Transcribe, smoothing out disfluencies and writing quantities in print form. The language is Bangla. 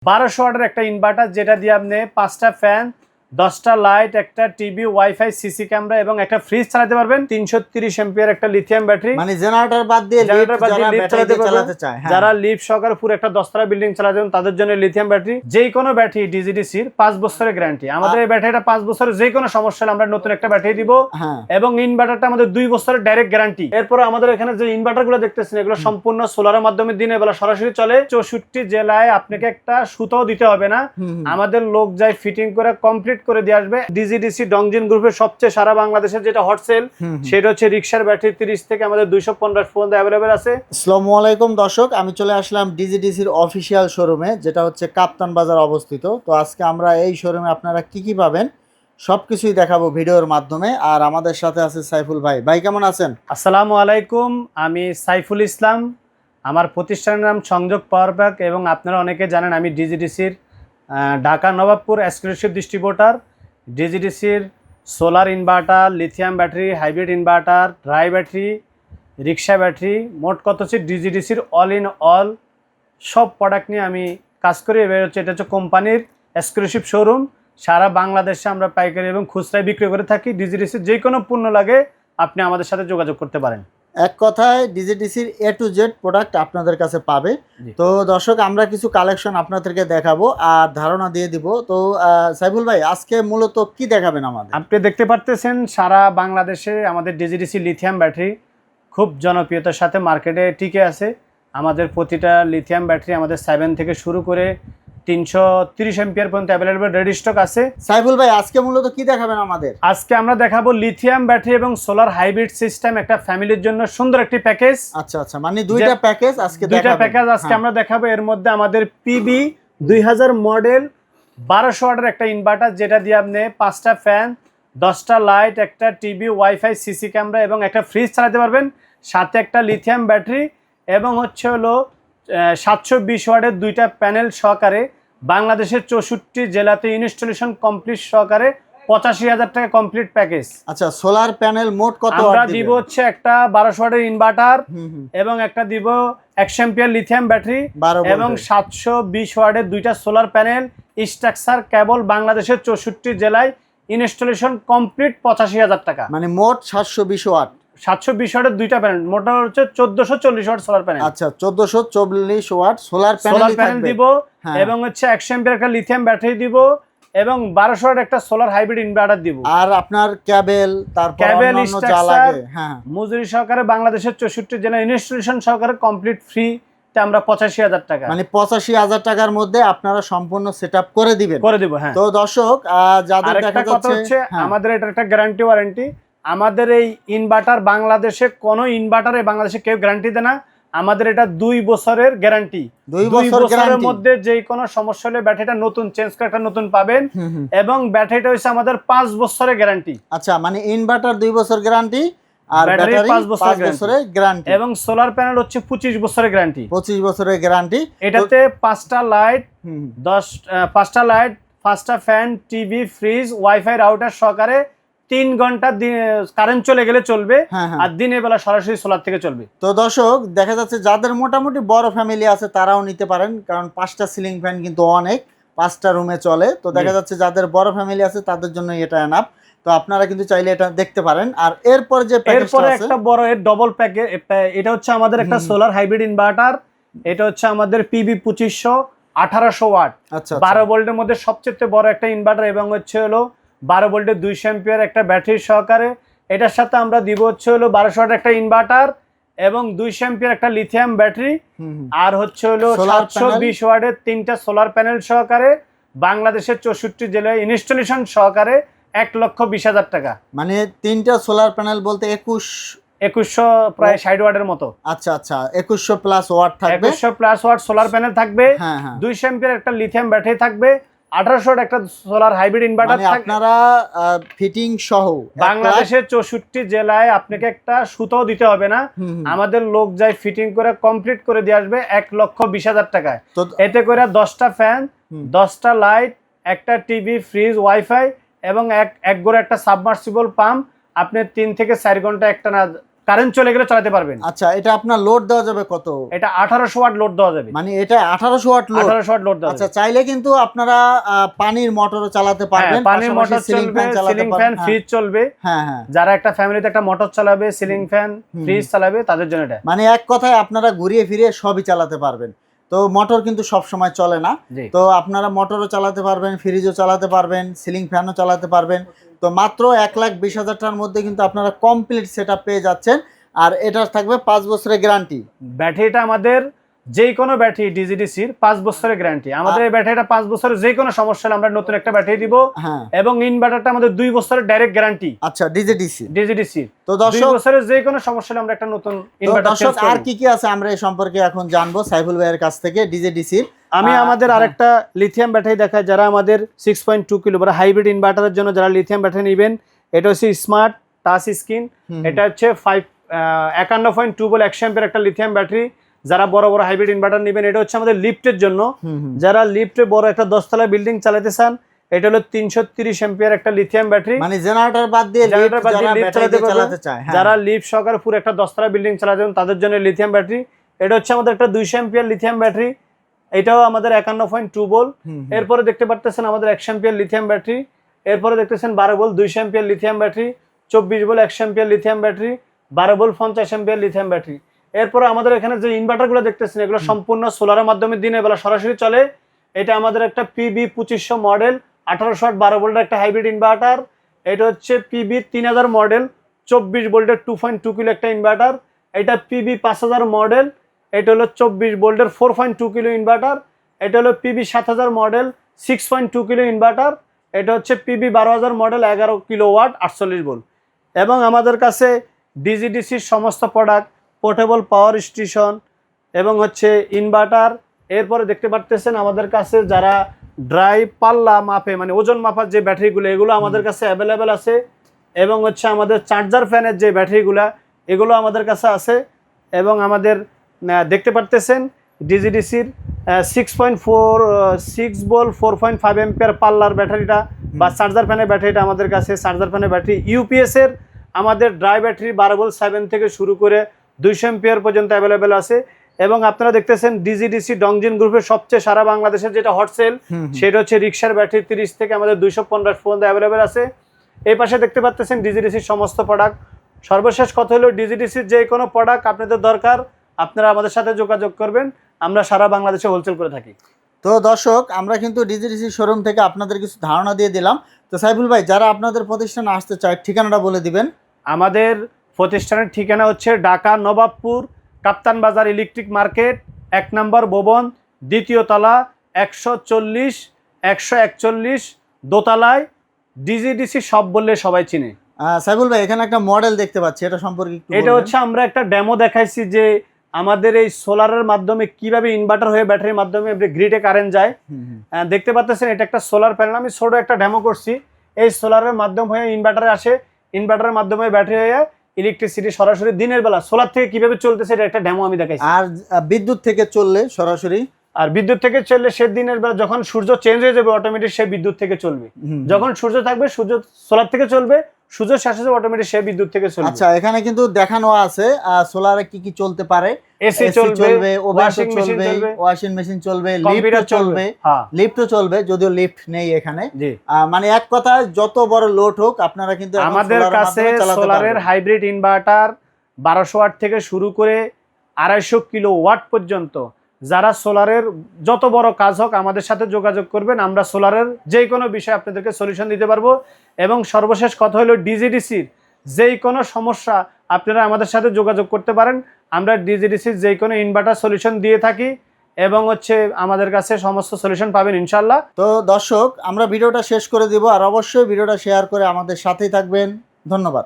1200 ওয়াটের একটা ইনভার্টার যেটা দিয়ে আপনি 5টা ফ্যান 10টা লাইট একটা টিভি ওয়াইফাই সিসি ক্যামেরা এবং একটা ফ্রিজ চালাতে পারবেন 330 এম্পিয়ার একটা লিথিয়াম ব্যাটারি মানে জেনারেটর বাদ দিয়ে লিফট চালাতে চায় যারা লিফট সহকারে পুরো একটা 10 তলা বিল্ডিং চালাতে চান তাদের জন্য লিথিয়াম ব্যাটারি যেই কোনো ব্যাটারি ডিজিডিসির 5 বছরের গ্যারান্টি আমাদের এই ব্যাটারিটা 5 বছরের যে কোনো সমস্যা হলে আমরা নতুন একটা ব্যাটারি দিব এবং ইনভার্টারটা আমাদের 2 বছরের ডাইরেক্ট গ্যারান্টি এরপর আমাদের এখানে যে ইনভার্টারগুলো দেখতেছেন এগুলো সম্পূর্ণ সোলারের মাধ্যমে দিনে বেলা সরাসরি চলে 64 জেলায় আপনাকে একটা সুতাও দিতে হবে না আমাদের লোক যায় ফিটিং করে কমপ্লিট করে দিয়ে আসবে ডিজিডিসি ডংজিন গ্রুপের সবচেয়ে সারা বাংলাদেশের যেটা হট সেল সেটা হচ্ছে রিকশার ব্যাটারি 30 থেকে আমাদের 250 পর্যন্ত अवेलेबल আছে। আসসালামু আলাইকুম দর্শক, আমি চলে আসলাম ডিজিডিসির অফিশিয়াল শোরুমে যেটা হচ্ছে কাপ্তান বাজার অবস্থিত। তো আজকে আমরা এই শোরুমে আপনারা কি পাবেন সবকিছুই দেখাবো ভিডিওর মাধ্যমে। আর আমাদের সাথে আছে সাইফুল ভাই। ভাই কেমন আছেন? আসসালামু আলাইকুম, আমি সাইফুল ইসলাম। আমার প্রতিষ্ঠানের নাম সংযোগ পাওয়ার প্যাক এবং আপনারা অনেকে জানেন আমি ডিজিডিসির ঢাকা নবাবপুর এক্সক্লুসিভ ডিস্ট্রিবিউটর। ডিজিডিসির solar inverter, lithium battery, hybrid inverter, dry battery, rickshaw battery, মোট কত হচ্ছে ডিজিডিসির অল ইন অল সব প্রোডাক্ট নিয়ে আমি কাজ করি। এবার হচ্ছে এটা হচ্ছে কোম্পানির এক্সক্লুসিভ শোরুম। সারা বাংলাদেশে আমরা পাইকারি এবং খুচরায় বিক্রি করে থাকি। ডিজিডিসির যে কোনো পণ্য লাগে আপনি আমাদের সাথে যোগাযোগ করতে পারেন। এক কথায় ডিজিডিসির A to Z প্রোডাক্ট আপনাদের কাছে পাবে। তো দর্শক আমরা কিছু কালেকশন আপনাদেরকে দেখাবো আর ধারণা দিয়ে দিব। তো সাইফুল ভাই আজকে মূলত কি দেখাবেন আমাদের? আপনি দেখতে পারতেছেন সারা বাংলাদেশে আমাদের ডিজিডিসি লিথিয়াম ব্যাটারি খুব জনপ্রিয়তার সাথে মার্কেটে টিকে আছে। আমাদের প্রতিটা লিথিয়াম ব্যাটারি আমাদের 7 থেকে শুরু করে 330 এম্পিয়ার পর্যন্ত অ্যাভেলেবল রেডি স্টক আছে। সাইফুল ভাই আজকে মূলত কি দেখাবেন আমাদের? আজকে আমরা দেখাবো লিথিয়াম ব্যাটারি এবং সোলার হাইব্রিড সিস্টেম একটা ফ্যামিলির জন্য সুন্দর একটি প্যাকেজ। আচ্ছা আচ্ছা, মানে দুইটা প্যাকেজ আজকে দেখাবো। দুইটা প্যাকেজ আজকে আমরা দেখাবো। এর মধ্যে আমাদের পিবি 2000 মডেল 1200 ওয়াটের একটা ইনভার্টার যেটা দিয়ে আপনি 5টা ফ্যান 10টা লাইট একটা টিভি ওয়াইফাই সিসি ক্যামেরা এবং একটা ফ্রিজ চালাতে পারবেন, সাথে একটা লিথিয়াম ব্যাটারি এবং হচ্ছে হলো 720 ওয়াটের দুইটা প্যানেল সহকারে বাংলাদেশের 64 জেলাতে ইনস্টলেশন কমপ্লিট সহকারে 85,000 টাকা কমপ্লিট প্যাকেজ। আচ্ছা, সোলার প্যানেল মোট কত আমরা দিব হচ্ছে একটা 1200 ওয়াটের ইনভার্টার এবং একটা দিব 100 এম্পিয়ার লিথিয়াম ব্যাটারি এবং 720 ওয়াটের দুইটা সোলার প্যানেল স্ট্রাকচার কেবল বাংলাদেশের 64 জেলায় ইনস্টলেশন কমপ্লিট 85,000 টাকা। মানে মোট 720 ওয়াট। 720 ওয়াটের দুইটা প্যানেল, মোটর হচ্ছে 1440 ওয়াট সোলার প্যানেল। আচ্ছা, 1440 ওয়াট সোলার প্যানেল দিব এবং হচ্ছে 100 এম্পিয়ার একটা লিথিয়াম ব্যাটারি দিব এবং 1200 ওয়াট একটা সোলার হাইব্রিড ইনভার্টার দিব। আর আপনার কেবল, তারপর অন্যান্য যা লাগে মজুরি সহকারে বাংলাদেশের 64 জেলা ইনস্টলেশন সহকারে কমপ্লিট ফ্রি তে আমরা 85,000 টাকা, মানে 85,000 টাকার মধ্যে আপনারা সম্পূর্ণ সেটআপ করে দিবেন। হ্যাঁ। তো দর্শক যাদের দেখা যাচ্ছে আমাদের এটা একটা গ্যারান্টি ওয়ারেন্টি। আমাদের এই ইনভার্টার বাংলাদেশে কোনো ইনভার্টারে বাংলাদেশে কেউ গ্যারান্টি দেয় না। আমাদের এটা 2 বছরের গ্যারান্টি। 2 বছরের মধ্যে যে কোনো সমস্যা হলে ব্যাটারিটা নতুন চেঞ্জ করে একটা নতুন পাবেন এবং ব্যাটারিটা হচ্ছে আমাদের 5 বছরের গ্যারান্টি। আচ্ছা, মানে ইনভার্টার 2 বছর গ্যারান্টি আর ব্যাটারি 5 বছরের গ্যারান্টি এবং সোলার প্যানেল হচ্ছে 25 বছরের গ্যারান্টি। 25 বছরের গ্যারান্টি। এটাতে 5টা লাইট 5টা লাইট 5টা fan TV fridge wifi router সহকারে 3 ঘন্টা কারেন্ট চলে গেলে চলবে আর দিনের বেলা সরাসরি সোলার থেকে চলবে। তো দর্শক দেখা যাচ্ছে যাদের মোটামুটি বড় ফ্যামিলি আছে তারাও নিতে পারেন, কারণ 5টা সিলিং ফ্যান কিন্তু অনেক, 5টা রুমে চলে। তো দেখা যাচ্ছে যাদের বড় ফ্যামিলি আছে তাদের জন্য এটা এনাফ। তো আপনারা কিন্তু চাইলে এটা দেখতে পারেন। আর এরপর যে এরপরে একটা বড় এর ডবল প্যাকেজ, এটা হচ্ছে আমাদের একটা সোলার হাইব্রিড ইনভার্টার। এটা হচ্ছে আমাদের পিবি 2500 1800 ওয়াট। আচ্ছা, 12 ভোল্টের মধ্যে সবচেয়ে বড় একটা ইনভার্টার এবং হচ্ছে হলো 12 ভোল্টের 200 এম্পিয়ার একটা ব্যাটারি সহকারে। এটার সাথে আমরা দিব হচ্ছে হলো 1200 ওয়াট একটা ইনভার্টার এবং 200 এম্পিয়ার একটা লিথিয়াম ব্যাটারি আর হচ্ছে হলো 720 ওয়াটের 3টা সোলার প্যানেল সহকারে বাংলাদেশের 64 জেলায় ইনস্টলেশন সহকারে 1,20,000 টাকা। মানে 3টা সোলার প্যানেল বলতে 2100 প্রায় 60 ওয়াটের মতো। আচ্ছা আচ্ছা, 2100 প্লাস ওয়াট থাকবে, 2100 প্লাস ওয়াট সোলার প্যানেল থাকবে, 200 এম্পিয়ার একটা লিথিয়াম ব্যাটারি থাকবে, 1800 ওয়াট একটা সোলার হাইব্রিড ইনভার্টার থাকবে। আপনারা ফিটিং সহ বাংলাদেশের 64 জেলায় আপনাকে একটা সুতাও দিতে হবে না, আমাদের লোক যায় ফিটিং করে কমপ্লিট করে দিয়ে আসবে 1,20,000 টাকায়। এতে করে 10টা ফ্যান 10টা লাইট একটা টিভি ফ্রিজ ওয়াইফাই এবং এক গড়ে একটা সাবমার্সিবল পাম্প আপনি 3 থেকে 4 ঘন্টা একটা না কারেন্ট চলে গেলে চালাতে পারবেন। আচ্ছা, এটা আপনার লোড দেওয়া যাবে কত? এটা 1800 ওয়াট লোড দেওয়া যাবে। মানে এটা 1800 ওয়াট লোড? 1800 ওয়াট লোড দেওয়া আচ্ছা, যাবে। চাইলে কিন্তু আপনারা পানির মোটরও চালাতে পারবেন, পানির মোটর চলবে, সিলিং ফ্যান, ফ্রিজ চলবে। হ্যাঁ হ্যাঁ, যারা একটা ফ্যামিলিতে একটা মোটর চালাবে, সিলিং ফ্যান, ফ্রিজ চালাবে, তাদের জন্য এটা। মানে এক কথায় আপনারা ঘুরিয়ে ফিরিয়ে সবই চালাতে পারবেন। তো মোটর কিন্তু সব সময় চলে না, তো আপনারা মোটরও চালাতে পারবেন, ফ্রিজও চালাতে পারবেন, সিলিং ফ্যানও চালাতে পারবেন। তো মাত্র 1,20,000 টাকার মধ্যে কিন্তু আপনারা কমপ্লিট সেটআপ পেয়ে যাচ্ছেন। আর এটা থাকবে 5 বছরের গ্যারান্টি। ব্যাটারিটা আমাদের যে কোনো ব্যাটারি ডিজিডিসির 5 বছরের গ্যারান্টি। আমাদের এই ব্যাটারিটা 5 বছরের যে কোনো সমস্যা হলে আমরা নতুন একটা ব্যাটারি দিব। হ্যাঁ, এবং ইনভার্টারটা আমাদের 2 বছরের ডাইরেক্ট গ্যারান্টি। আচ্ছা, ডিজিডিসি। তো 2 বছরের যে কোনো সমস্যা হলে আমরা একটা নতুন ইনভার্টার চেঞ্জ করব। আর কি কি আছে আমরা এই সম্পর্কে এখন জানবো সাইফুল ভাইয়ের কাছ থেকে, ডিজিডিসির। আমি আমাদের আরেকটা লিথিয়াম ব্যাটারি দেখাই, যারা আমাদের 6.2 কিলো বা হাইব্রিড ইনভার্টারের জন্য যারা লিথিয়াম ব্যাটারি নেবেন, এটা হচ্ছে স্মার্ট টাচ স্ক্রিন। এটা হচ্ছে 51.2 ভোল্ট 100 অ্যাম্পিয়ার একটা লিথিয়াম ব্যাটারি। যারা বড় বড় হাইব্রিড ইনভার্টার নেবেন, এটা হচ্ছে আমাদের লিফটের জন্য। যারা লিফটে বড় একটা 10 তলা বিল্ডিং চালাতে চান, এটা হলো 330 অ্যাম্পিয়ার একটা লিথিয়াম ব্যাটারি। মানে জেনারেটর বাদ দিয়ে লিফট চালাতে চায়, যারা লিফট সহকারে পুরো একটা 10 তলা বিল্ডিং চালাতে চান, তাদের জন্য লিথিয়াম ব্যাটারি। এটা হচ্ছে আমাদের একটা 200 অ্যাম্পিয়ার লিথিয়াম ব্যাটারি। এটাও আমাদের 51.2 ভোল্ট। এরপরে দেখতে পারতেছেন আমাদের 100 অ্যাম্পিয়ার লিথিয়াম ব্যাটারি। এরপরে দেখতেছেন 12 volt 200 ampere lithium battery, 24 volt 100 ampere lithium battery, 12 volt 50 ampere lithium battery. এরপরে আমাদের এখানে যে ইনভার্টারগুলো দেখতেছেন, এগুলো সম্পূর্ণ সোলারের মাধ্যমে দিনের বেলা সরাসরি চলে। এটা আমাদের একটা পিবি 2500 মডেল 1800 ওয়াট 12 ভোল্টের একটা হাইব্রিড ইনভার্টার। এটা হচ্ছে পিবি 3000 মডেল 24 ভোল্টের 2.2 কিলো একটা ইনভার্টার। এটা পিবি 5000 মডেল, এটা হলো 24 ভোল্টের 4.2 কিলো ইনভার্টার। এটা হলো পিবি 7000 মডেল 6.2 কিলো ইনভার্টার। এটা হচ্ছে PB 12000 model 11 kilowatt 48 volt. এবং আমাদের কাছে ডিজিডিসির সমস্ত প্রোডাক্ট, পোর্টেবল পাওয়ার স্টেশন এবং হচ্ছে ইনভার্টার। এরপরে দেখতে পারতেছেন আমাদের কাছে যারা ড্রাই পাল্লা মাপে, মানে ওজন মাপার যে ব্যাটারিগুলো, এগুলো আমাদের কাছে অ্যাভেলেবেল আছে। এবং হচ্ছে আমাদের চার্জার ফ্যানের যে ব্যাটারিগুলো, এগুলো আমাদের কাছে আছে। এবং আমাদের দেখতে পারতেছেন ডিজিডিসির 6.46 ভোল্ট 4.5 অ্যাম্পিয়ার পাল্লার ব্যাটারিটা বা চার্জার ফ্যানের ব্যাটারিটা আমাদের কাছে। চার্জার ফ্যানের ব্যাটারি ইউপিএসের আমাদের ড্রাই ব্যাটারি 12 ভোল্ট 7 থেকে শুরু করে 200 অ্যাম্পিয়ার পর্যন্ত অ্যাভেলেবেল আছে। এবং আপনারা দেখতেছেন ডিজিডিসি ডংজিন গ্রুপের সবচেয়ে সারা বাংলাদেশের যেটা হট সেল, সেটা হচ্ছে রিক্সার ব্যাটারি 30 থেকে আমাদের 250 পর্যন্ত অ্যাভেলেবেল আছে। এই পাশে দেখতে পাচ্ছেন ডিজিডিসির সমস্ত প্রোডাক্ট। সর্বশেষ কথা হলো, ডিজিডিসির যে কোনো প্রোডাক্ট আপনাদের দরকার, আপনারা আমাদের সাথে যোগাযোগ করবেন। আমরা সারা বাংলাদেশে হোলসেল করে থাকি। তো দর্শক, আমরা কিন্তু ডিজিডিসি শোরুম থেকে আপনাদের কিছু ধারণা দিয়ে দিলাম। তো সাইফুল ভাই, যারা আপনাদের প্রতিষ্ঠানে আসতে চায়, ঠিকানাটা বলে দিবেন। আমাদের প্রতিষ্ঠানের ঠিকানা হচ্ছে ঢাকা নবাবপুর কাপ্তান বাজার ইলেকট্রিক মার্কেট 1 নম্বর ভবন, 2য় তলা, 140 141 দোতলায়। ডিজিডিসি সব বললে সবাই চিনে। সাইফুল ভাই, এখানে একটা মডেল দেখতে পাচ্ছি, এটা সম্পর্কে একটু এটা হচ্ছে আমরা একটা ডেমো দেখাইছি যে আমাদের এই সোলারের মাধ্যমে কিভাবে ইনভার্টার হয়ে ব্যাটারির মাধ্যমে গ্রিডে কারেন্ট যায়। দেখতে পাচ্ছেন এটা একটা সোলার প্যানেল, আমি ছোট একটা ডেমো করছি। এই সোলারের মাধ্যম হয়ে ইনভার্টারে আসে, ইনভার্টারের মাধ্যমে ব্যাটারি হয়ে ইলেকট্রিসিটি সরাসরি দিনের বেলা সোলার থেকে কিভাবে চলতেছে, এটা একটা ডেমো আমি দেখাইছি। আর বিদ্যুৎ থেকে চললে সরাসরি, আর বিদ্যুৎ থেকে চললে সে দিনের বেলা যখন সূর্য চেঞ্জ হয়ে যাবে অটোমেটিক সে বিদ্যুৎ থেকে চলবে। যখন সূর্য থাকবে সূর্য সোলার থেকে চলবে, সূর্য শেষ হয়ে অটোমেটিক সে বিদ্যুৎ থেকে চলবে। আচ্ছা, এখানে কিন্তু দেখানো আছে সোলারে কি কি চলতে পারে। এসি চলবে, ওয়াশিং মেশিন চলবে, ওয়াশিং মেশিন চলবে, লিফট চলবে। লিফটও চলবে, যদিও লিফট নেই এখানে। মানে এক কথায় যত বড় লোড হোক আপনারা কিন্তু আমাদের কাছে সোলারের হাইব্রিড ইনভার্টার 1200 ওয়াট থেকে শুরু করে 250 কিলো ওয়াট পর্যন্ত, যারা সোলারের যত বড় কাজ হোক আমাদের সাথে যোগাযোগ করবেন। আমরা সোলারের যে কোনো বিষয়ে আপনাদেরকে সলিউশন দিতে পারবো। এবং সর্বশেষ কথা হলো, ডিজিডিসির যেই কোনো সমস্যা আপনারা আমাদের সাথে যোগাযোগ করতে পারেন। আমরা ডিজিডিসির যে কোনো ইনভার্টার সলিউশন দিয়ে থাকি এবং হচ্ছে আমাদের কাছে সমস্ত সলিউশন পাবেন ইনশাল্লাহ। তো দর্শক, আমরা ভিডিওটা শেষ করে দিব, আর অবশ্যই ভিডিওটা শেয়ার করে আমাদের সাথেই থাকবেন। ধন্যবাদ।